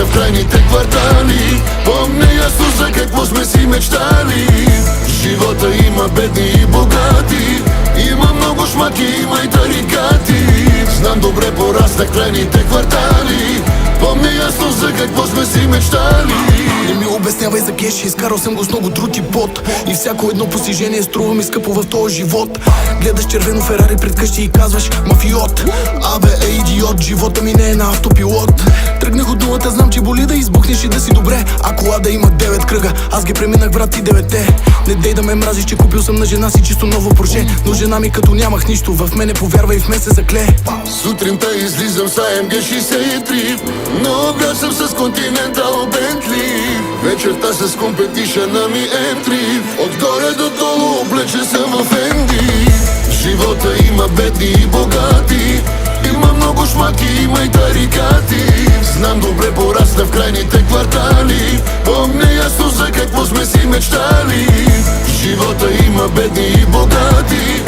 в крайните квартали. Помня ясно за какво сме си мечтали. В живота има бедни и богати, има много шмаки, има и тарикати. Знам добре, пораснах в крайните квартали. Помня ясно за какво сме си мечтали. Не ми обяснявай за кеш, изкарал съм го с много труд и пот. И всяко едно постижение струва ми скъпо в този живот. Гледаш червено Ферари пред къщи и казваш мафиот. Абе, идиот, живота ми не е на автопилот. Тръгнах от нулата, знам, че боли да избухнеш и да си добре. А колада има 9 кръга, аз ги преминах, брат, и 9-те. Не дей да ме мразиш, че купил съм на жена си чисто ново Порше. Но жена ми като нямах нищо, в мене повярва и в мен се закле. Сутринта излизам с AMG 63, на обяд съм с Continental Bentley. Вечерта с компетишъна ми M3, отгоре до долу облечен съм в Fendi. В живота има бедни и богати, има много шмаки, има и тарикати. Знам добре, порасна в крайните квартали. Помня ясно за какво сме си мечтали. В живота има бедни и богати,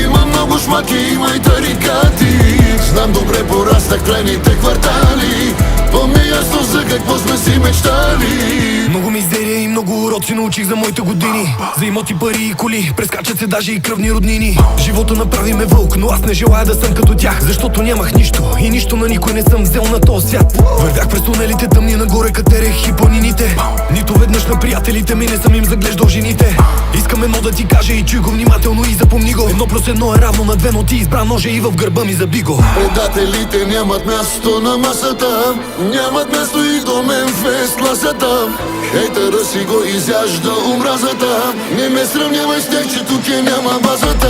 има много шмаки, има и тарикати. Знам добре, пораснах в крайните квартали. Помня ясно за какво сме си мечтали. Много мизерия и много уроци научих за моите години. За имоти, пари и коли, прескачат се даже и кръвни роднини. Живота направи ме вълк, но аз не желая да съм като тях, защото нямах нищо и нищо на никой не съм взел на този свят. Вървях през тунелите тъмни, нагоре катерех и планините. Нито веднъж на приятелите ми не съм им заглеждал жените. Искам едно да ти кажа и чуй го внимателно и запомни го. 1+1 е равно на 2, но ти избра ножа и в гърба ми заби го. Предателите нямат място на масата, нямат място и до мен в класата. Хейтъра си го изяжда омразата. Не ме сравнявай с тях, че тук няма базата.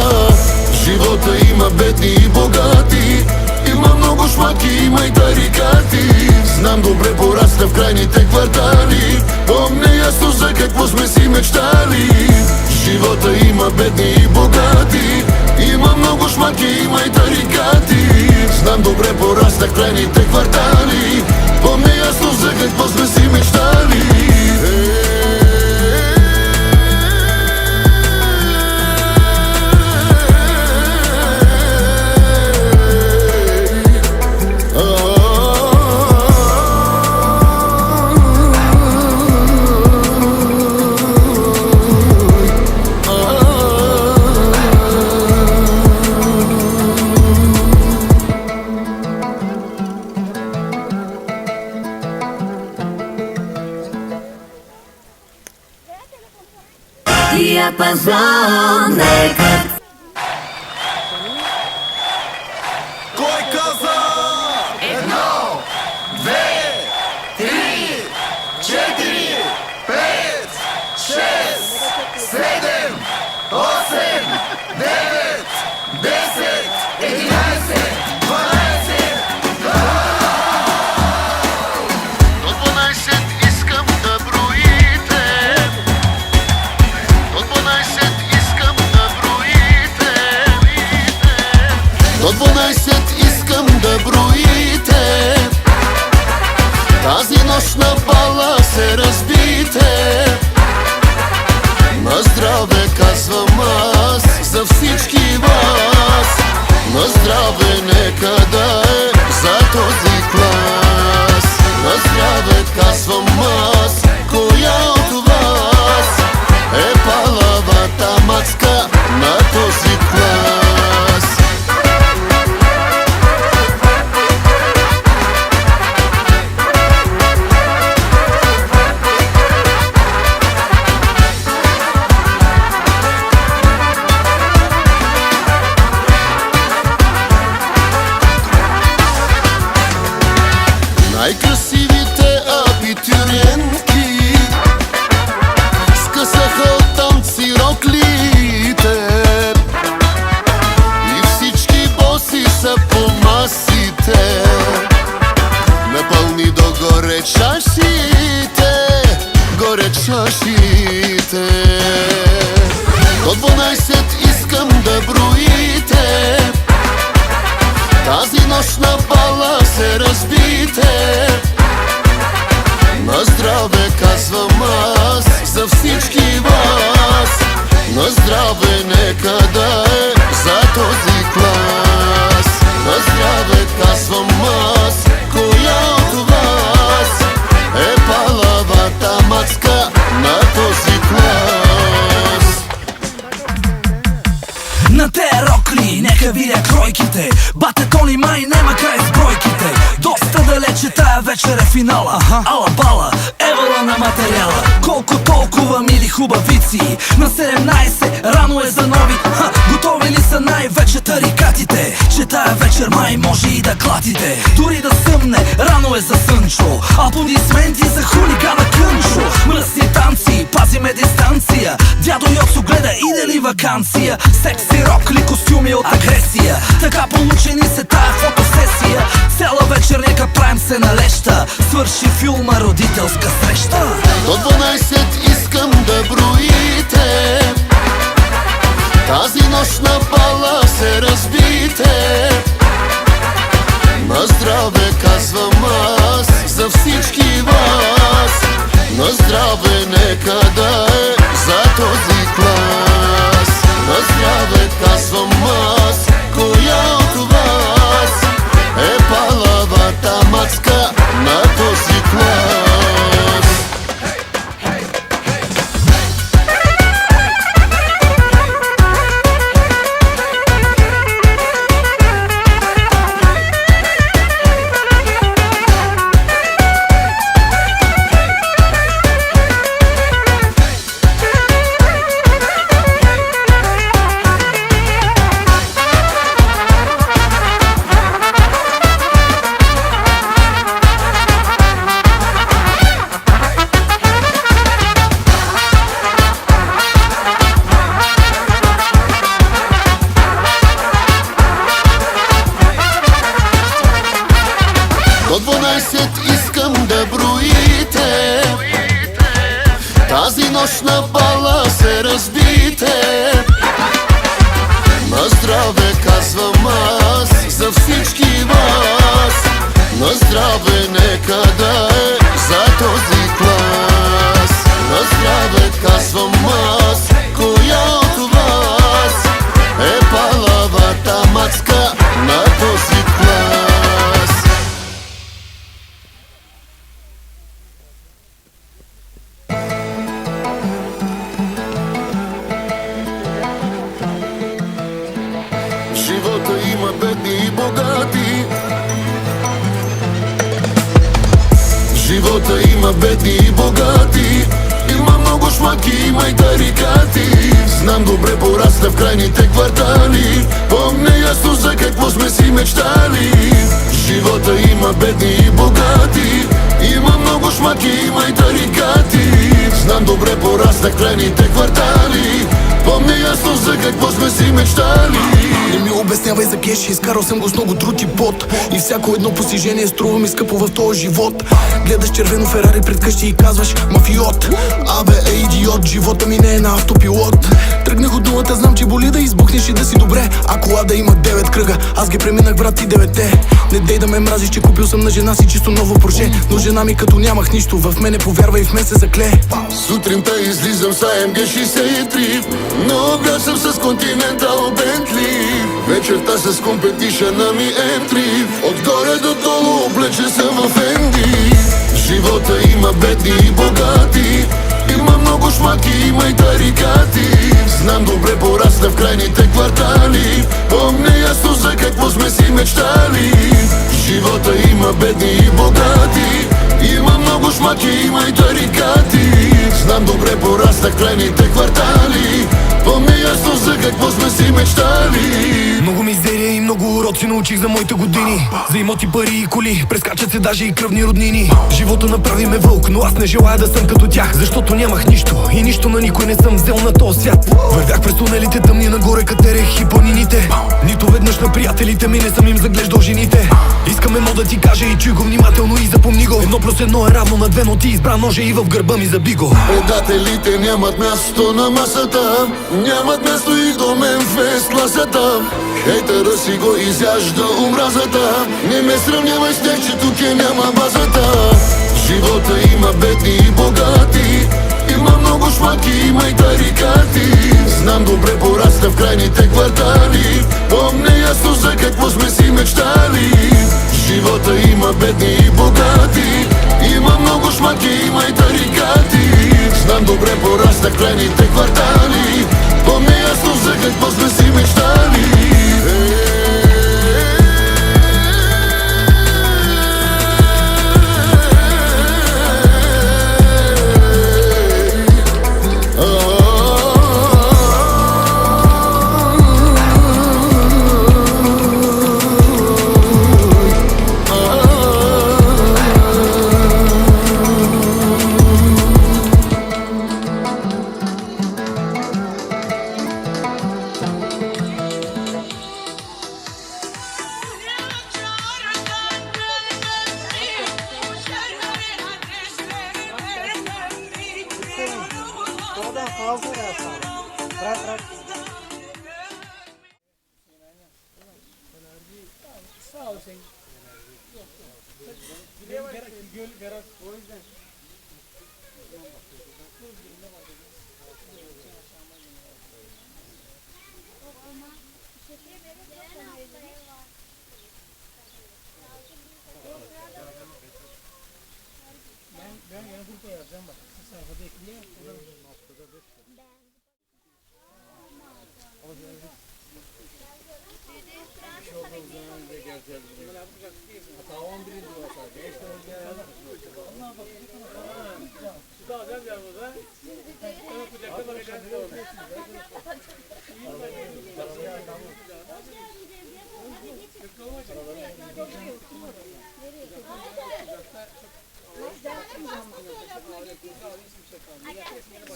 В живота има бедни и богати, има много шмаки, има и тарикати. Знам добре, порасна в крайните квартали. Помня ясно за какво сме си мечтали. В живота има бедни и богати, има много шмаки, има и тарикати. Знам добре, пораснах в крайните квартали. Помня ясно за какво сме си мечтали. Диапазон рекорд. Кой каза? 1, 2, 3, 4, 5, 6, 7, 8, 9, 10, 11, 12. До 12 искам да броите. До 12 искам да броите. До 12 искам да броите. Тази нощ на бала се разбите. На здраве казвам аз за всички вас. На здраве нека да е за този клас. На здраве казвам аз, коя от вас е палавата мацка на този клас. Най-красивите абитуриентки скъсаха от танци роклите. И всички боси са по масите. Напълни догоре чашите, горе чашите. До 12 искам да броите. Тази нощ на бала се разбите. На здраве казвам аз за всички вас. На здраве нека да е за този клас. На здраве казвам аз, коя от вас Брате Тони, май нема край с бройките. Доста далече тая вечер е финала. Ала бала, евала на материала. Колко толкова мили хубавици. На 17, рано е за нови. Готови ли са най-вече тарикатите? Че тая вечер май може и да клатите. Дори да съмне, рано е за Сънчо. Аплодисменти за хулигана Кънчо. Мръсни танци, пазиме дистанция. Дядо Йоцо гледа иде ли вакансия. Секси рок ли костюми от агресия. Така получени се тая фотосесия. Цяла вечер нека правим се на леща. Свърши филма родителска среща. До 12 искам да броите. Тази нощ на бала се разбите. На здраве казвам аз за всички вас. На здраве нека да е за този клас. На здраве казвам аз, коя от вас е палавата мацка на този клас. До 12 искам да броите. Тази нощ на бала се разбите. На здраве казвам аз за всички вас. На здраве нека да е за този клас. На здраве казвам аз, коя от вас е палавата мацка на този клас. В живота има бедни и богати. В живота има бедни и богати. Има много шмаки, има и тарикати. Знам добре, порасна в крайните квартали. Помня ясно за какво сме си мечтали. В живота има бедни и богати. Има много шмаки, има и тарикати. Знам добре, порасна в крайните квартали. Помня ясно за какво сме си мечтали. Не ми обяснявай за кеш, изкарал съм го с много труд и пот. И всяко едно постижение струва ми скъпо в този живот. Гледаш червено Ферари пред къщи и казваш мафиот. Абе, идиот, живота ми не е на автопилот. Тръгнах от нулата, знам, че боли да избухнеш и да си добре. А кола да има 9 кръга, аз ги преминах, брат, и 9-те. Не дей да ме мразиш, че купил съм на жена си чисто ново Порше. Но жена ми като нямах нищо, в мене повярва и в мен се закле. Сутринта излизам с AMG 63. Но обрясам с Continental Bentley. Вечерта с компетишъна ми M3. Отгоре до долу облече съм в Fendi. В живота има бедни и богати. Има много шмаки, има и тарикати. Знам добре, порасна в крайните квартали. Помня ясно за какво сме си мечтали. В живота има бедни и богати. Има много шмаки, има и тарикати. Знам добре, порасна в крайните квартали. Помня ясно за какво сме си мечтали. Много мизерия и много уроци научих за моите години. За имоти, пари и коли, прескачат се даже и кръвни роднини. Живота направи ме вълк, но аз не желая да съм като тях. Защото нямах нищо и нищо на никой не съм взел на този свят. Вървях през тунелите тъмни, нагоре катерех и планините. Нито веднъж на приятелите ми не съм им заглеждал жените. Искам едно да ти кажа и чуй го внимателно и запомни го. 1+1 е равно на 2, но ти избра ножа и в гърба ми заби го. Предателите нямат място на масата. Нямат място и до мен в класата. Хейтера си го изяжда омразата. Не ме сравнявай с тях, че тук няма базата. В живота има бедни и богати. Има много шмаки, има и тарикати. Знам добре, порасна в крайните квартали. Помня ясно за какво сме си мечтали. В живота има бедни и богати. Има много шмаки, има и тарикати. Знам добре, порасна в крайните квартали. Помня ясно за какво сме си мечтали. Sağ ol sen. Göl garaj o yüzden. Ben yana grupa yazacağım bak. Sayfada ekleyeyim.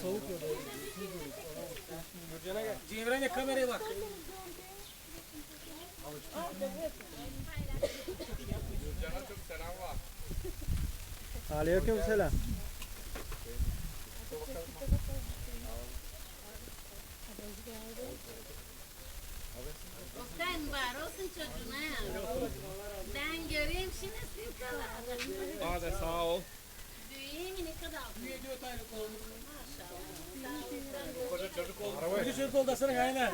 Soğuk yok. Cemre'ne kameraya bak. Aleyküm selam. Oktay'ın var olsun çocuğuna. Ben göreyim şimdi sizin kadar. Hadi sağ ol. Büyüyeyim ne kadar. Büyüdü o tane oldu. Koca çocuk oldu. Büyüdü çocuk oldu sana kayna.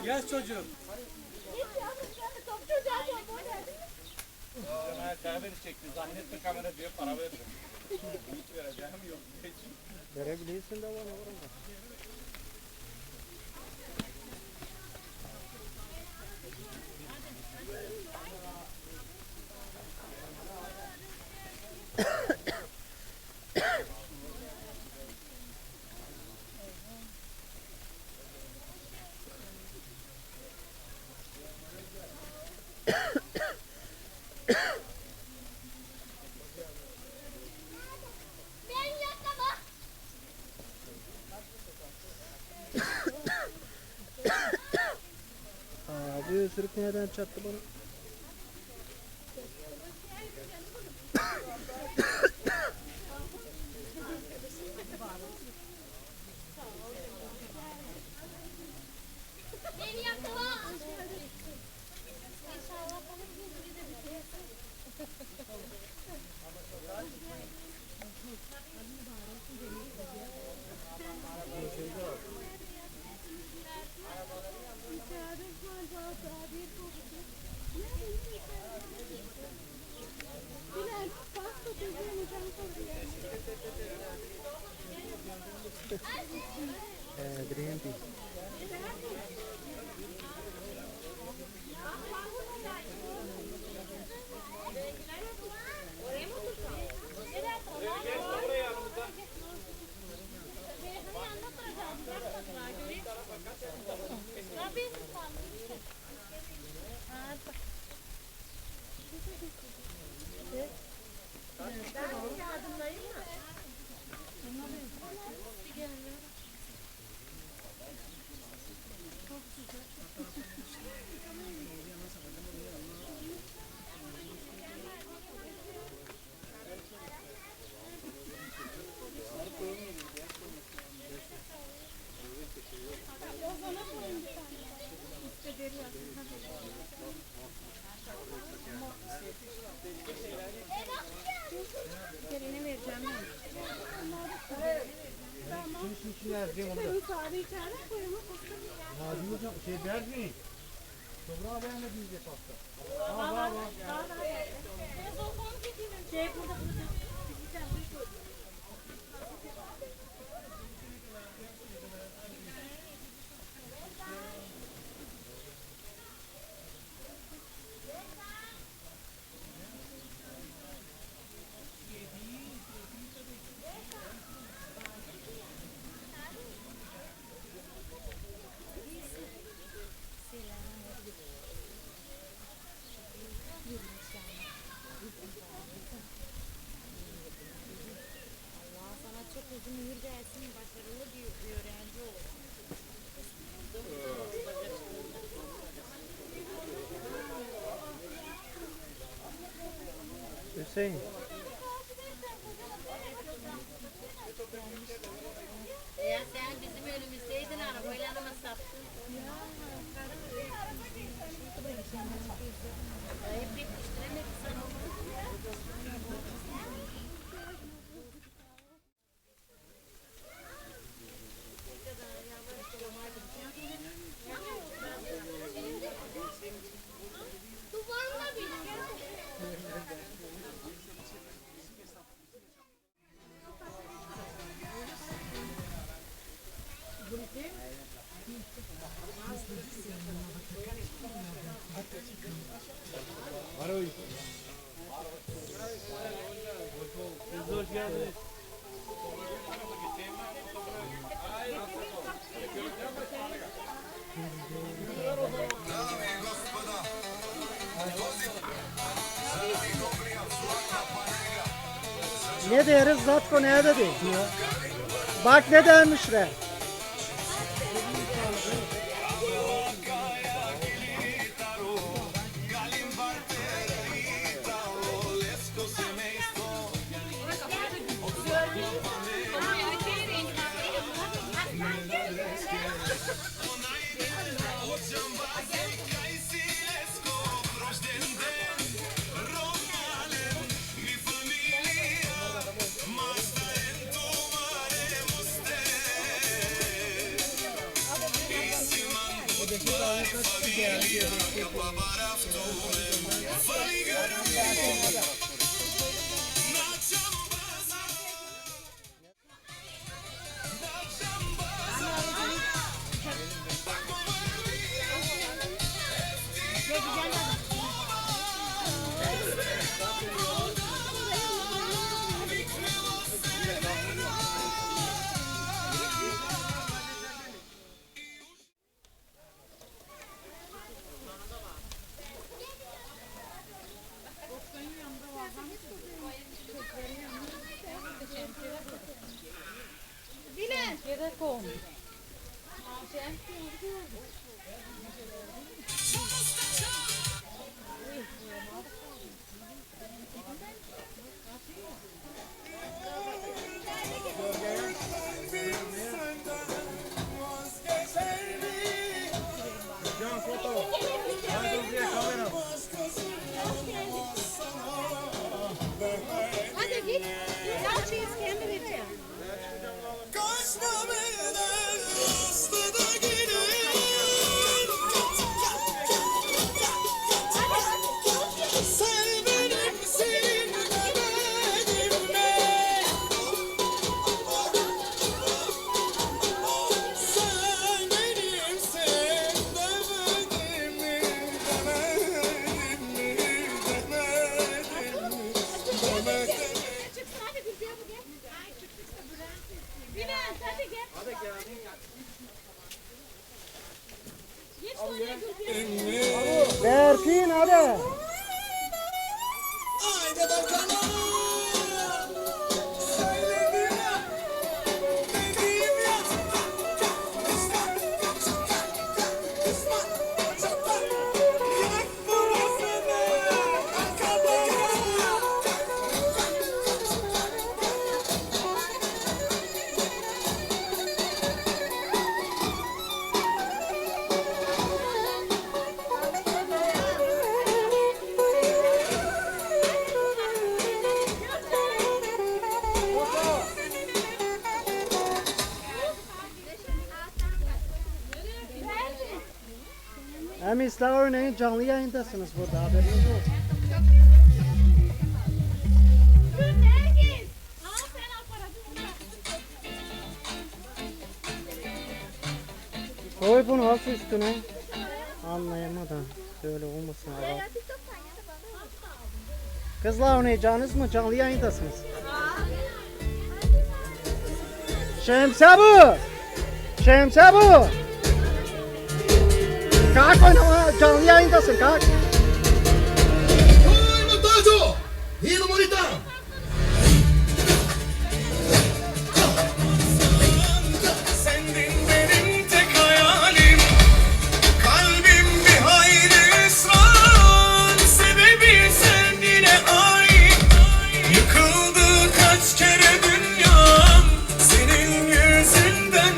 Yaz çocuğum. Cana kahveni çekti. Zannetme kamera diyor para veririm. Hiç vereceğim yok. Verebilirsin de bana oğlum. Abi ısırık nereden çattı bana? Beni yakala. Green tea. Yerine vereceğim ben. Şimdi yazacağım onu da. Hadi hocam şey vermeyin. Toprağa beğenmediniz diye pasta. Var. Şey burada. Allah sana çok uzun ömür versin, başarılı bir öğrenci ol. Hüseyin. Ya sen bizim önümüzdeydin arabayla mı sattın? Ayıp yetiştiremedik sana. Duvarla bile. Hoş geldiniz. Ne deriz Zatko ne dedi? Bak ne demişler. Hadi git. Salçayı kendi vereceğim. Çıksın hadi Gülfiye bu gel. Bülent hadi gel. Hadi gel. Geç oraya Gülfiye. Berfin hadi. Haydi bakalım. Hem İslam örneğin canlı yayındasınız burada haberiniz olsun. Nergis. Al sen aparatını. Koy bunu nasıl üstüne? Anlayamadım. Böyle olmasın abi. Kızlar oynayacağınız mı? Canlı yayındasınız. Şemse bu! Şemse bu! Kalk oynama, canlı yayındasın kalk. Oy montaggio! Il Moritano! Sendin benim tek hayalim, kalbim bir hayli ısrar, sebebi sevgine ait. Yıkıldı kaç kere dünyam, senin yüzünden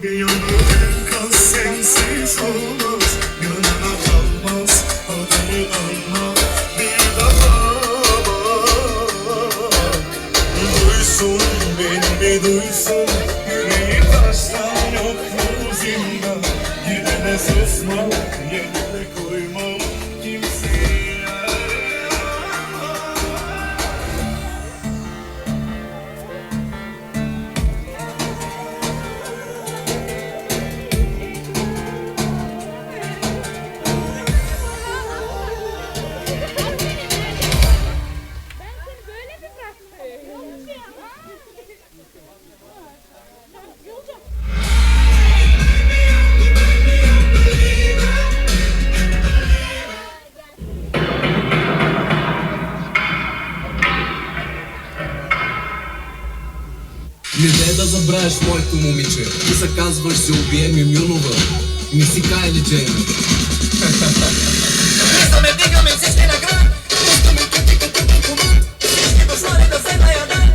Bir yolun kal sensiz olmaz. Yanına kalmaz adını anma. Bir daha bak. Duysun beni bir duysun. Yüreği taştan yok mu zindan. Yine de susmam, yerine koymam kimseye. Не дай да забравиш моето момиче. Ти се казваш Силвия Мюмюнова. Не си Кайли Джейнър. Виждаме, дигаме всички на крак. Пускаме къти като банкомат. Всички дошли да се наядат.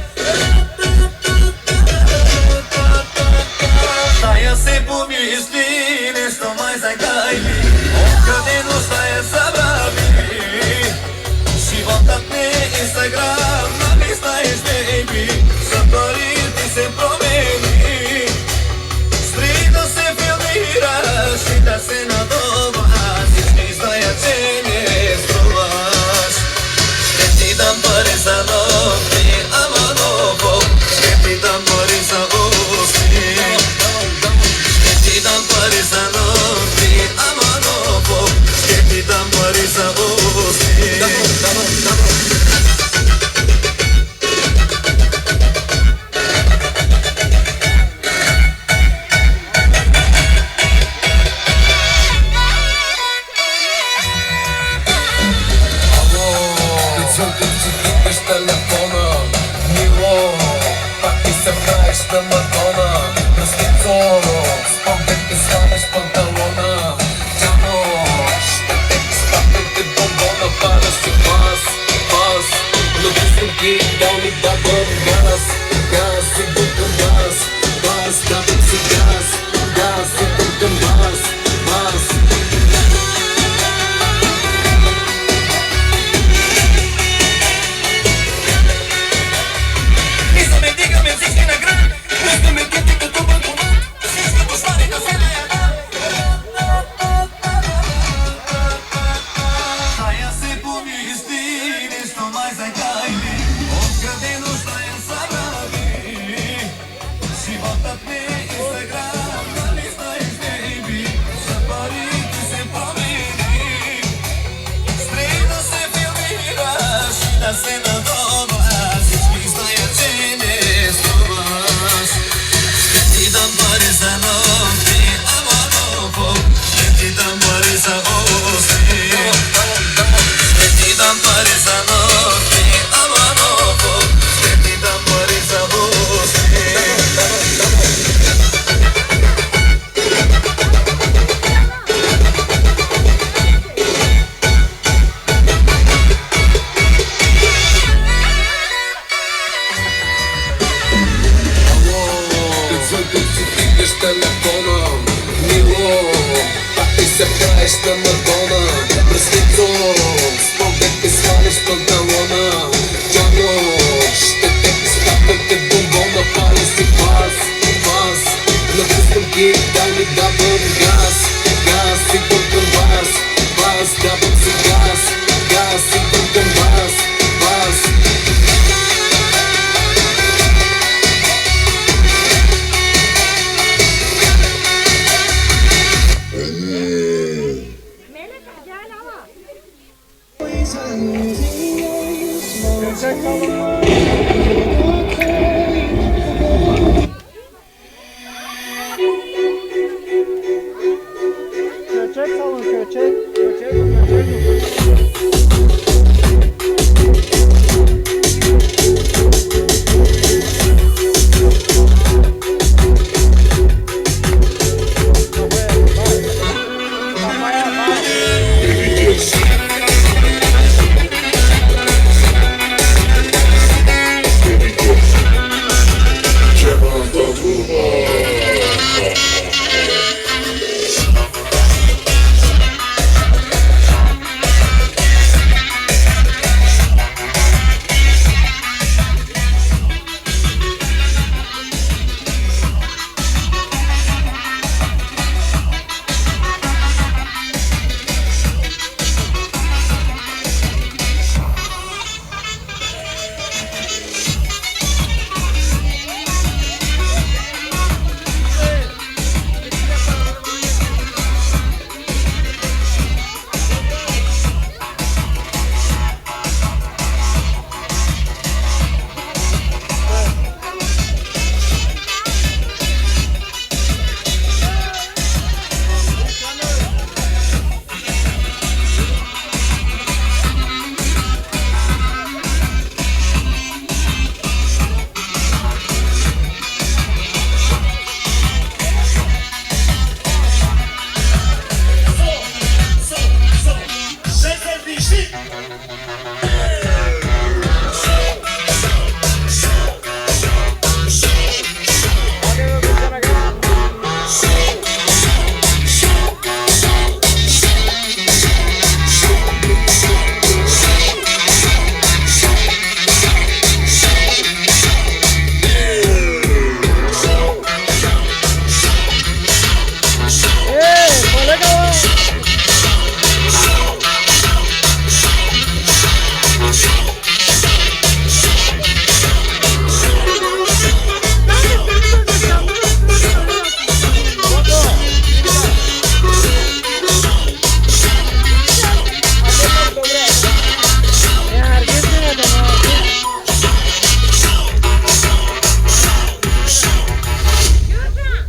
Тая се помисли, нещо май загайли. Открадеността е забрави. Животът не е Инстаграм, нали знаеш, бейби. За пари ти се промени. Спри да се филмираш и да се надуваш. Всички знаят, че не струваш. Ще ти дам пари за ногти, ама ново. Ще ти дам пари за усти. Ще ти дам пари за ногти, ама ново. Ще ти дам пари за усти. Телефона, мило, пак ти се правиш на Мадона. Пръстицо, спомнят ти слагаш панталона. Джано, ще те изпаднете бомбона. Пара си бас, бас, натискам ги, дай ми да бъдам газ. Газ, идам към бас, бас, давам си газ. Газ, идам към бас, бас. Дигаме всички на крак. Пускаме къти като банкомат. Всички дошли да се наядат. Тая се помисли, нещо май загайли. Открадеността е забрави. Животът не е Инстаграм, нали знаеш, бейби. За пари ти се промени. Спри да се филмираш и да се надуваш. Всички знаят, че не струваш. Ще ти дам пари за ногти, ама ново. Ще ти дам пари за усти. Ще ти дам пари за ногти, ама ново. Ще ти дам пари за усти. Телефона, мило, пак ти се правиш на Мадона. Пръстицо, спомнят ти слагаш панталона. Джано, ще те изпаднете бомбона. Пара си бас, бас, натискам ги, дай ми да бъдам газ. Газ, идам към бас, бас, давам си газ. Газ, идам към бас, бас. Köçek salın, köçek. Köçek, köçek.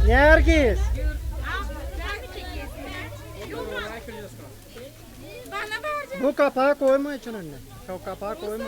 Nergis. Bana verecek. Bu kapağı koyma için anne. Şu kapağı koyma.